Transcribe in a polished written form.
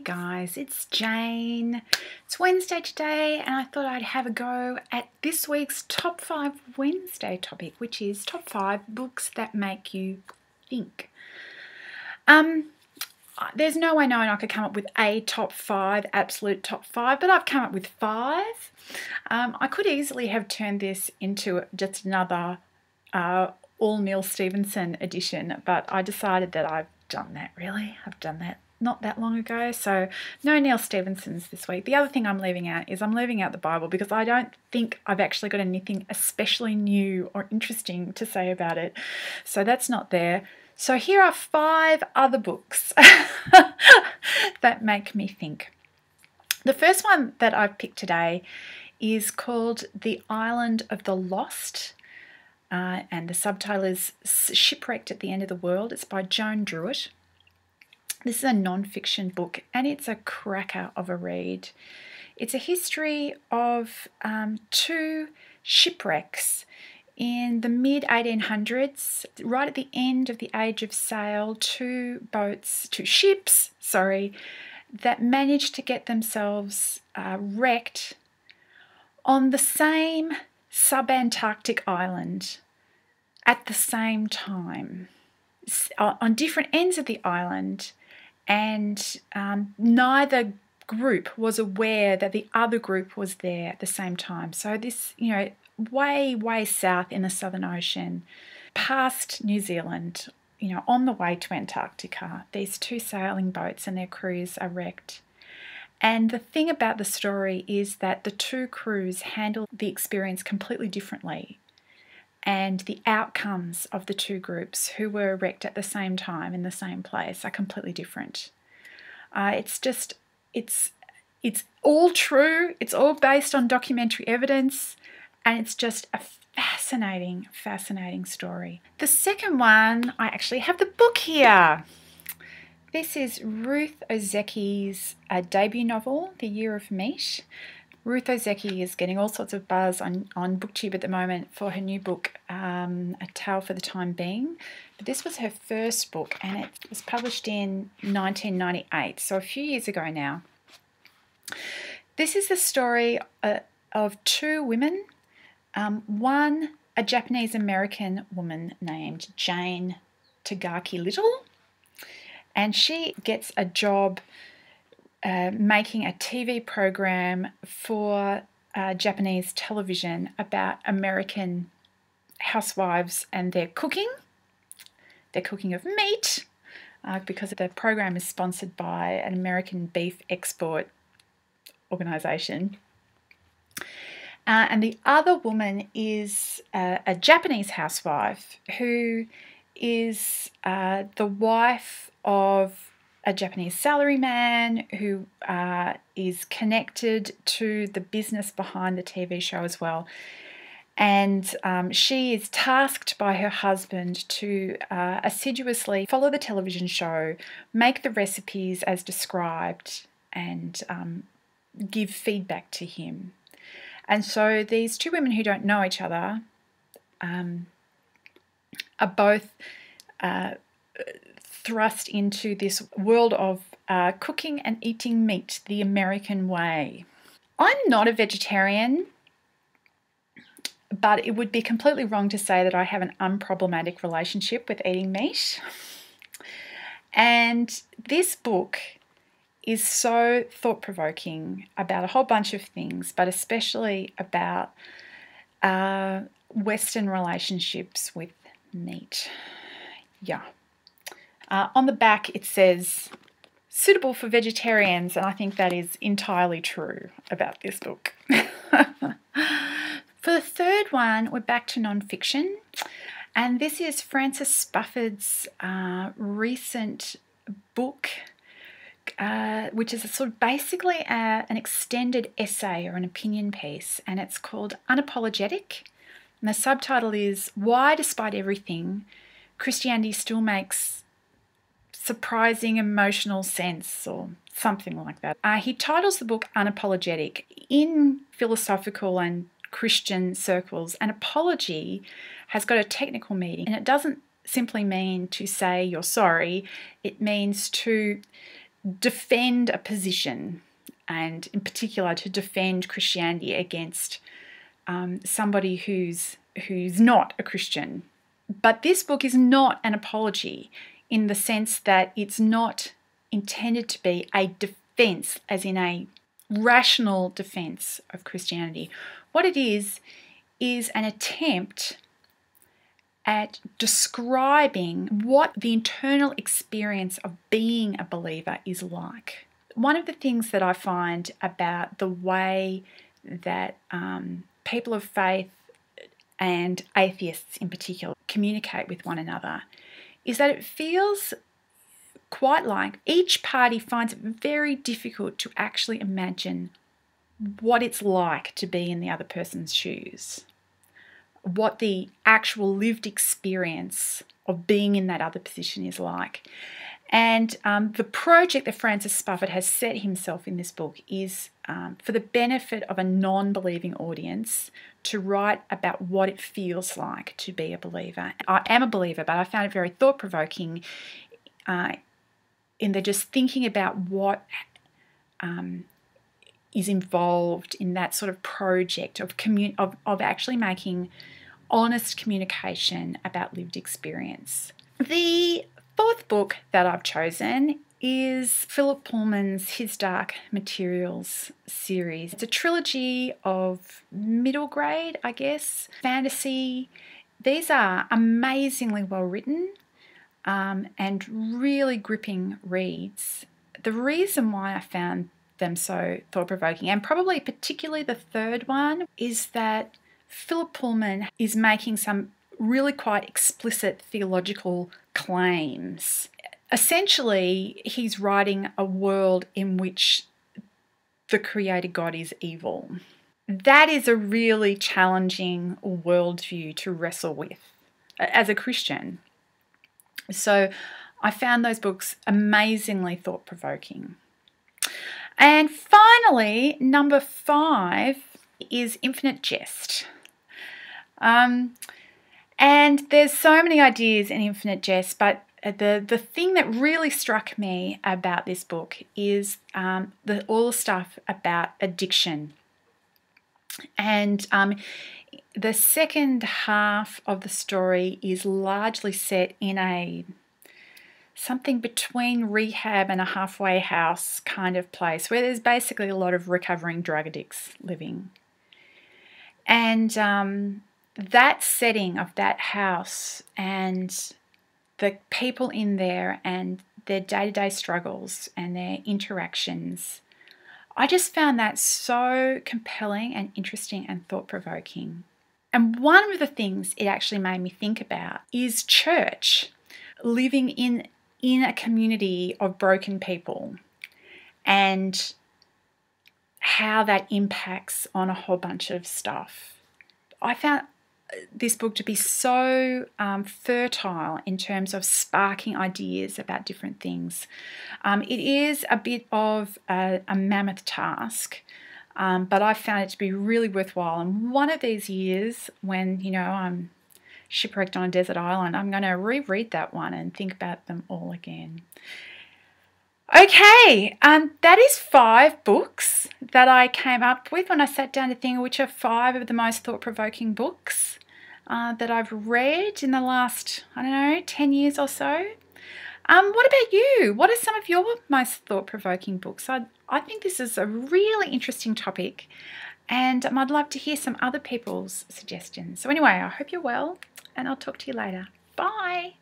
guys, it's Jane. It's Wednesday today and I thought I'd have a go at this week's Top 5 Wednesday topic, which is Top 5 Books That Make You Think. There's no way knowing I could come up with a top 5, absolute top 5, but I've come up with 5. I could easily have turned this into just another all Neil Stephenson edition, but I decided that I've done that not that long ago, so no Neil Stephensons this week. The other thing I'm leaving out is I'm leaving out the Bible because I don't think I've actually got anything especially new or interesting to say about it, so that's not there. So here are 5 other books that make me think. The first one that I've picked today is called The Island of the Lost, and the subtitle is Shipwrecked at the End of the World. It's by Joan Druitt. This is a non-fiction book and it's a cracker of a read. It's a history of 2 shipwrecks in the mid-1800s, right at the end of the age of sail, 2 ships, that managed to get themselves wrecked on the same subantarctic island at the same time, on different ends of the island, and neither group was aware that the other group was there at the same time. So this, way south in the Southern Ocean, past New Zealand, on the way to Antarctica, these 2 sailing boats and their crews are wrecked. And the thing about the story is that the 2 crews handle the experience completely differently. And the outcomes of the 2 groups who were wrecked at the same time in the same place are completely different. It's all true. It's all based on documentary evidence. And it's just a fascinating, fascinating story. The second one, I actually have the book here. This is Ruth Ozeki's debut novel, The Year of Meat. Ruth Ozeki is getting all sorts of buzz on BookTube at the moment for her new book, A Tale for the Time Being. But this was her first book and it was published in 1998, so a few years ago now. This is the story of 2 women. One, a Japanese-American woman named Jane Tagaki Little, and she gets a job making a TV program for Japanese television about American housewives and their cooking of meat, because the program is sponsored by an American beef export organisation. And the other woman is a Japanese housewife who is the wife of a Japanese salaryman who is connected to the business behind the TV show as well. And she is tasked by her husband to assiduously follow the television show, make the recipes as described, and give feedback to him. And so these 2 women who don't know each other are both thrust into this world of cooking and eating meat the American way. I'm not a vegetarian, but it would be completely wrong to say that I have an unproblematic relationship with eating meat. And this book is so thought-provoking about a whole bunch of things, but especially about Western relationships with meat. Yeah. On the back it says, suitable for vegetarians, and I think that is entirely true about this book. For the third one, we're back to non-fiction, and this is Frances Spufford's recent book, which is basically an extended essay or an opinion piece, and it's called Unapologetic. And the subtitle is Why, Despite Everything, Christianity Still Makes Surprising Emotional Sense, or something like that. He titles the book Unapologetic. In philosophical and Christian circles, an apology has got a technical meaning, and it doesn't simply mean to say you're sorry. It means to defend a position, and in particular to defend Christianity against somebody who's not a Christian. But this book is not an apology in the sense that it's not intended to be a defense, as in a rational defense of Christianity. What it is an attempt at describing what the internal experience of being a believer is like. One of the things that I find about the way that people of faith and atheists in particular communicate with one another is that it feels quite like each party finds it very difficult to actually imagine what it's like to be in the other person's shoes, what the actual lived experience of being in that other position is like. And the project that Francis Spufford has set himself in this book is for the benefit of a non-believing audience to write about what it feels like to be a believer. I am a believer, but I found it very thought-provoking in the just thinking about what is involved in that sort of project of actually making honest communication about lived experience. The fourth book that I've chosen is Philip Pullman's His Dark Materials series. It's a trilogy of middle grade, I guess, fantasy. These are amazingly well written and really gripping reads. The reason why I found them so thought-provoking, and probably particularly the third one, is that Philip Pullman is making some really quite explicit theological claims. Essentially, he's writing a world in which the creator God is evil. That is a really challenging worldview to wrestle with as a Christian. So I found those books amazingly thought-provoking. And finally, number 5 is Infinite Jest. And there's so many ideas in Infinite Jest, but the thing that really struck me about this book is all the stuff about addiction. And the second half of the story is largely set in something between rehab and a halfway house kind of place, where there's basically a lot of recovering drug addicts living. And that setting of that house and the people in there and their day-to-day struggles and their interactions, I just found that so compelling and interesting and thought-provoking. And one of the things it actually made me think about is church, living in a community of broken people, and how that impacts on a whole bunch of stuff. I found this book to be so fertile in terms of sparking ideas about different things. It is a bit of a mammoth task, but I found it to be really worthwhile. And one of these years when, I'm shipwrecked on a desert island, I'm going to reread that one and think about them all again. Okay, that is 5 books that I came up with when I sat down to think which are 5 of the most thought-provoking books that I've read in the last, 10 years or so. What about you? What are some of your most thought-provoking books? I think this is a really interesting topic, and I'd love to hear some other people's suggestions. So anyway, I hope you're well, and I'll talk to you later. Bye.